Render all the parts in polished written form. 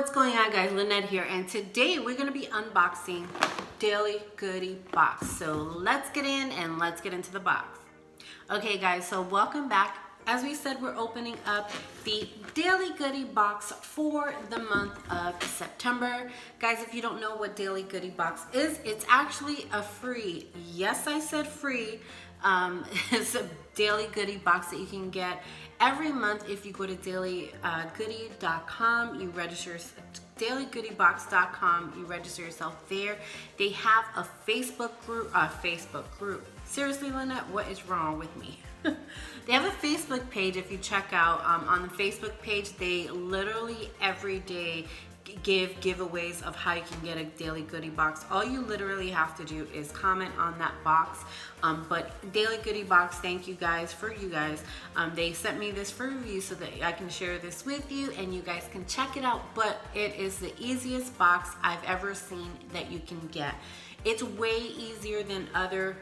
What's going on, guys? Lynette here, and today we're going to be unboxing Daily Goodie box. So let's get in and let's get into the box. Okay guys, so welcome back. As we said, we're opening up the Daily Goodie box for the month of September. Guys, if you don't know what Daily Goodie box is, it's actually a free, yes I said free, it's a daily goodie box that you can get every month if you go to dailygoodie.com. You register, dailygoodiebox.com, you register yourself there. They have a Facebook group. Seriously, Lynette, what is wrong with me? They have a Facebook page. If you check out on the Facebook page, they literally every day give giveaways of how you can get a daily goodie box. All you literally have to do is comment on that box. But Daily Goodie box, thank you guys for you guys. They sent me this for review so that I can share this with you and you guys can check it out. But it is the easiest box I've ever seen that you can get. It's way easier than other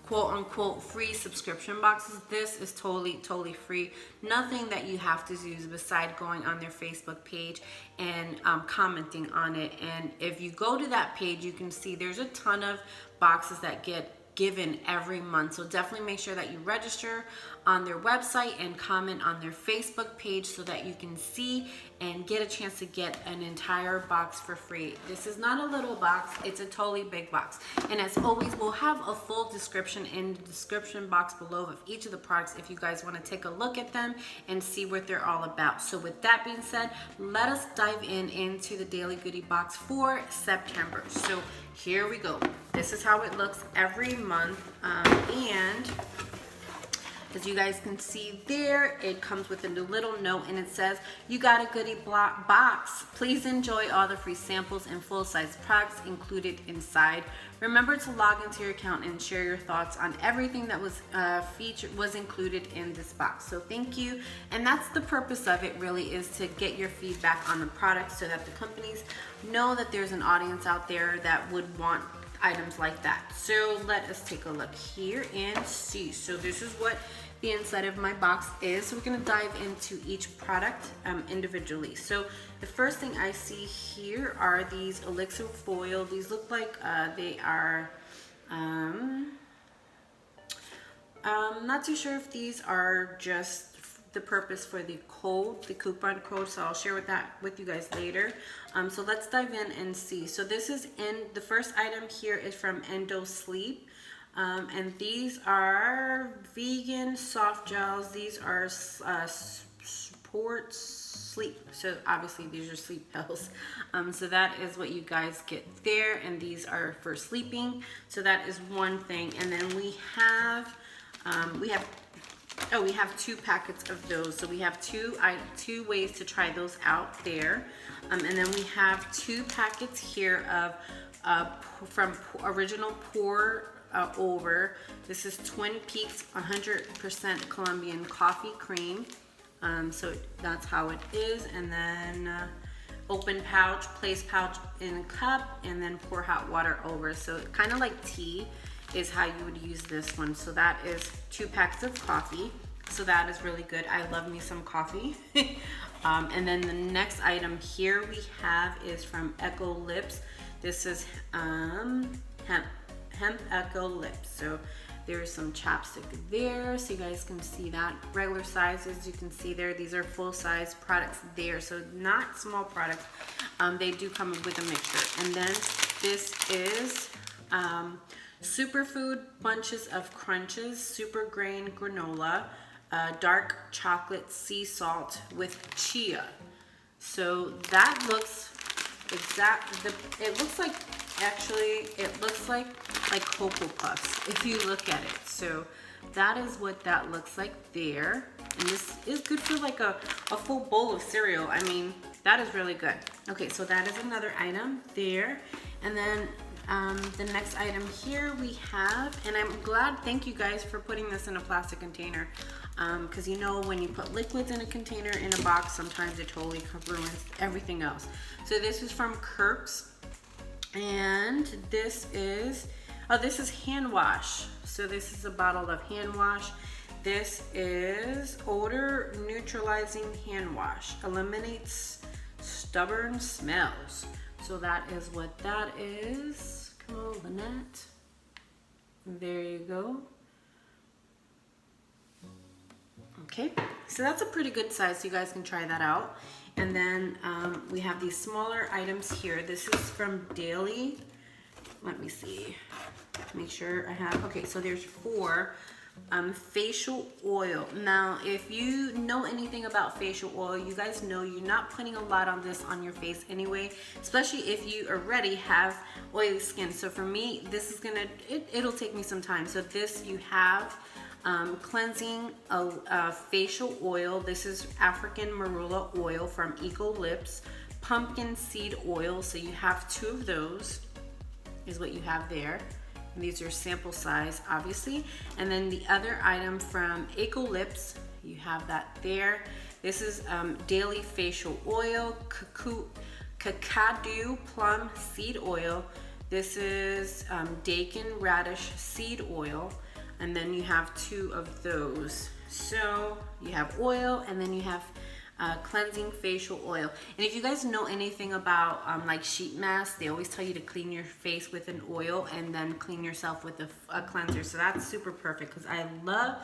quote unquote free subscription boxes. This is totally free. Nothing that you have to do besides going on their Facebook page and commenting on it. And if you go to that page, you can see there's a ton of boxes that get given every month. So definitely make sure that you register on their website and comment on their Facebook page so that you can see and get a chance to get an entire box for free. This is not a little box, it's a totally big box. And as always, we'll have a full description in the description box below of each of the products if you guys want to take a look at them and see what they're all about. So with that being said, let us dive into the Daily Goodie box for September. So here we go. This is how it looks every month, and as you guys can see there, it comes with a little note and it says, "You got a goodie box. Please enjoy all the free samples and full-size products included inside. Remember to log into your account and share your thoughts on everything that was included in this box." So thank you. And that's the purpose of it, really, is to get your feedback on the product so that the companies know that there's an audience out there that would want items like that. So let us take a look here and see. So this is what the inside of my box is. So we're going to dive into each product individually. So the first thing I see here are these elixir foil. These look like they are not too sure if these are just the purpose for the code, the coupon code, so I'll share that with you guys later. So let's dive in and see. So this is the first item here is from Endo Sleep, and these are vegan soft gels. These are support sleep, so obviously these are sleep pills. So that is what you guys get there, and these are for sleeping. So that is one thing. And then we have two packets of those. So we have two ways to try those out there. And then we have two packets here of from Original Pour Over. This is Twin Peaks 100% Colombian coffee cream. So that's how it is. And then open pouch, place pouch in a cup, and then pour hot water over. So kind of like tea is how you would use this one. So that is 2 packs of coffee. So that is really good. I love me some coffee. And then the next item here we have is from ECOLIXIR. This is Hemp Eco Lips. So there's some chapstick there, so you guys can see that. Regular sizes, you can see there. These are full-size products there, so not small products. They do come with a mixture. And then this is Superfood Bunches of Crunches Super Grain Granola, dark chocolate sea salt with chia. So that looks it looks like Cocoa Puffs if you look at it. So that is what that looks like there. And this is good for like a full bowl of cereal. I mean, that is really good. Okay, so that is another item there. And then the next item here we have, and I'm glad, thank you guys for putting this in a plastic container, because you know when you put liquids in a container in a box, sometimes it totally ruins everything else. So this is from Kirk's, and this is hand wash. So this is a bottle of hand wash. This is Odor Neutralizing Hand Wash. Eliminates stubborn smells. So that is what that is. Come on, Lynette. There you go. Okay, so that's a pretty good size, so you guys can try that out. And then we have these smaller items here. This is from Daily. Let me see, make sure I have, okay, so there's 4 facial oil. Now, if you know anything about facial oil, you guys know you're not putting a lot on this on your face anyway, especially if you already have oily skin. So for me, this is gonna, it'll take me some time. So this, you have cleansing facial oil. This is African marula oil from ECOLIXIR, pumpkin seed oil. So you have 2 of those is what you have there. And these are sample size, obviously. And then the other item from ECOLIXIR, you have that there. This is Daily Facial Oil, Cacao Plum Seed Oil. This is Dakin Radish Seed Oil. And then you have 2 of those. So you have oil, and then you have cleansing facial oil. And if you guys know anything about like sheet masks, they always tell you to clean your face with an oil and then clean yourself with a cleanser. So that's super perfect because I love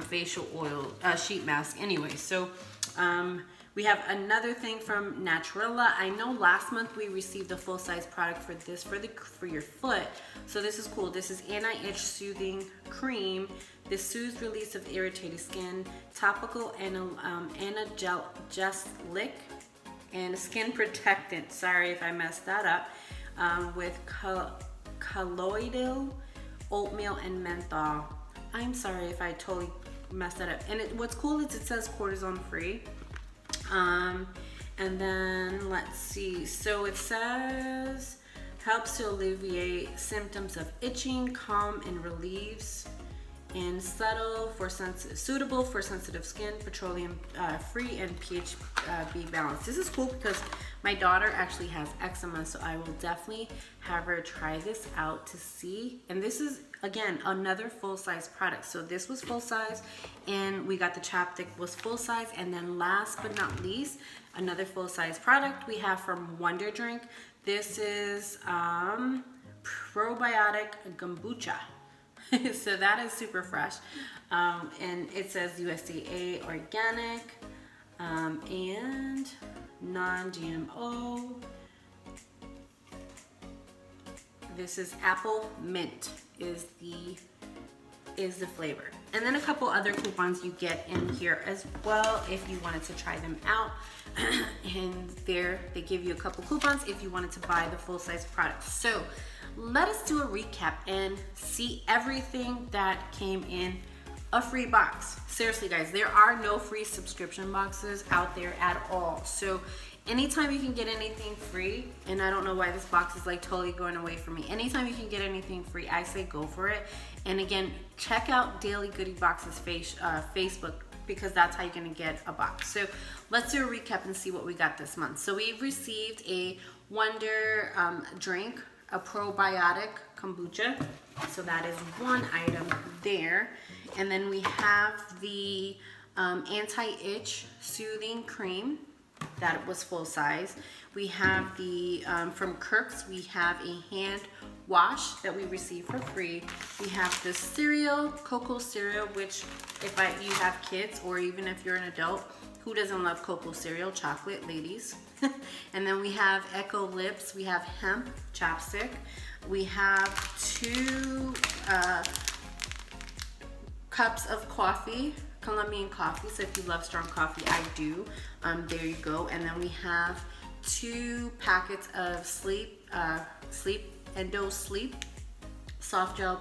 facial oil sheet mask anyway. So we have another thing from Natralia. I know last month we received a full-size product for this for your foot. So this is cool. This is anti-itch soothing cream. This soothes release of irritated skin, topical analgesic and skin protectant. Sorry if I messed that up. With colloidal, oatmeal, and menthol. I'm sorry if I totally messed that up. And what's cool is it says cortisone free. And then let's see. So it says helps to alleviate symptoms of itching, calm and relieves, and suitable for sensitive skin, petroleum free, and pH B balanced. This is cool because my daughter actually has eczema, so I will definitely have her try this out to see. And this is again another full-size product. So this was full size, and we got the chapstick was full size, and then last but not least, another full-size product we have from Wonder Drink. This is Prebiotic Kombucha. So that is super fresh, and it says USDA organic and non-GMO. This is apple mint is the flavor, and then a couple other coupons you get in here as well if you wanted to try them out. And there they give you a couple coupons if you wanted to buy the full-size product. So let us do a recap and see everything that came in a free box. Seriously guys, there are no free subscription boxes out there at all. So anytime you can get anything free, and I don't know why this box is like totally going away from me. Anytime you can get anything free, I say go for it. And again, check out Daily Goodie Box's Facebook, because that's how you're gonna get a box. So let's do a recap and see what we got this month. So we received a Wonder drink, a probiotic kombucha. So that is one item there. And then we have the anti-itch soothing cream. That was full size. We have the, from Kirk's, we have a hand wash that we received for free. We have the cereal, cocoa cereal, which if you have kids or even if you're an adult, who doesn't love cocoa cereal? Chocolate, ladies. And then we have ECOLIXIR, we have hemp chapstick. We have 2 cups of coffee, Colombian coffee. So if you love strong coffee, I do. There you go. And then we have 2 packets of Endo sleep soft gel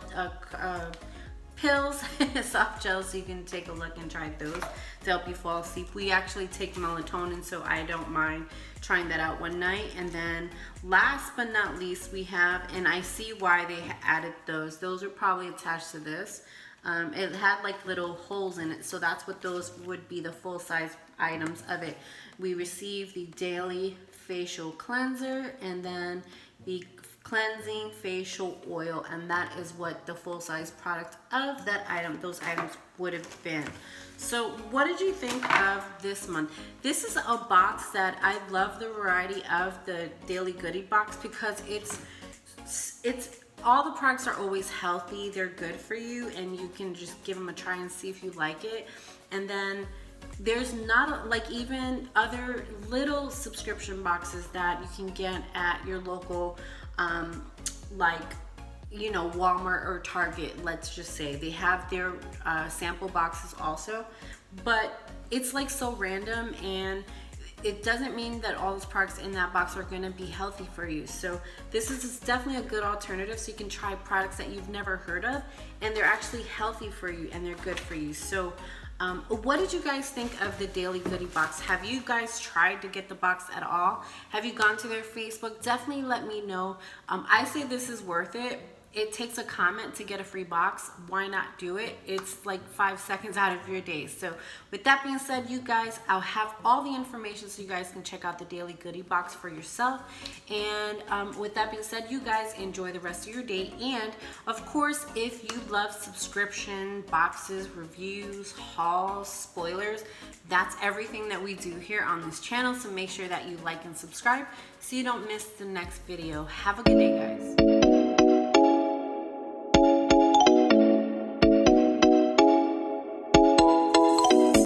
pills, soft gels, so you can take a look and try those to help you fall asleep. We actually take melatonin, so I don't mind trying that out one night. And then last but not least, we have, and I see why they added those are probably attached to this. It had like little holes in it, so that's what those would be, the full-size items of it. We received the daily facial cleanser, and then the cleansing facial oil, and that is what the full-size product of that item, those items would have been. So what did you think of this month? This is a box that I love the variety of the Daily Goodie box because it's all the products are always healthy, they're good for you, and you can just give them a try and see if you like it. And then there's not like even other little subscription boxes that you can get at your local like, you know, Walmart or Target, let's just say. They have their sample boxes also, but it's like so random, and it doesn't mean that all those products in that box are going to be healthy for you. So this is definitely a good alternative, so you can try products that you've never heard of, and they're actually healthy for you and they're good for you. So what did you guys think of the Daily Goodie box? Have you guys tried to get the box at all? Have you gone to their Facebook? Definitely let me know. I say this is worth it. It takes a comment to get a free box. Why not do it? It's like 5 seconds out of your day. So with that being said, you guys, I'll have all the information so you guys can check out the Daily Goodie box for yourself. And with that being said, you guys enjoy the rest of your day. And of course, if you love subscription boxes, reviews, hauls, spoilers, that's everything that we do here on this channel. So make sure that you like and subscribe so you don't miss the next video. Have a good day, guys.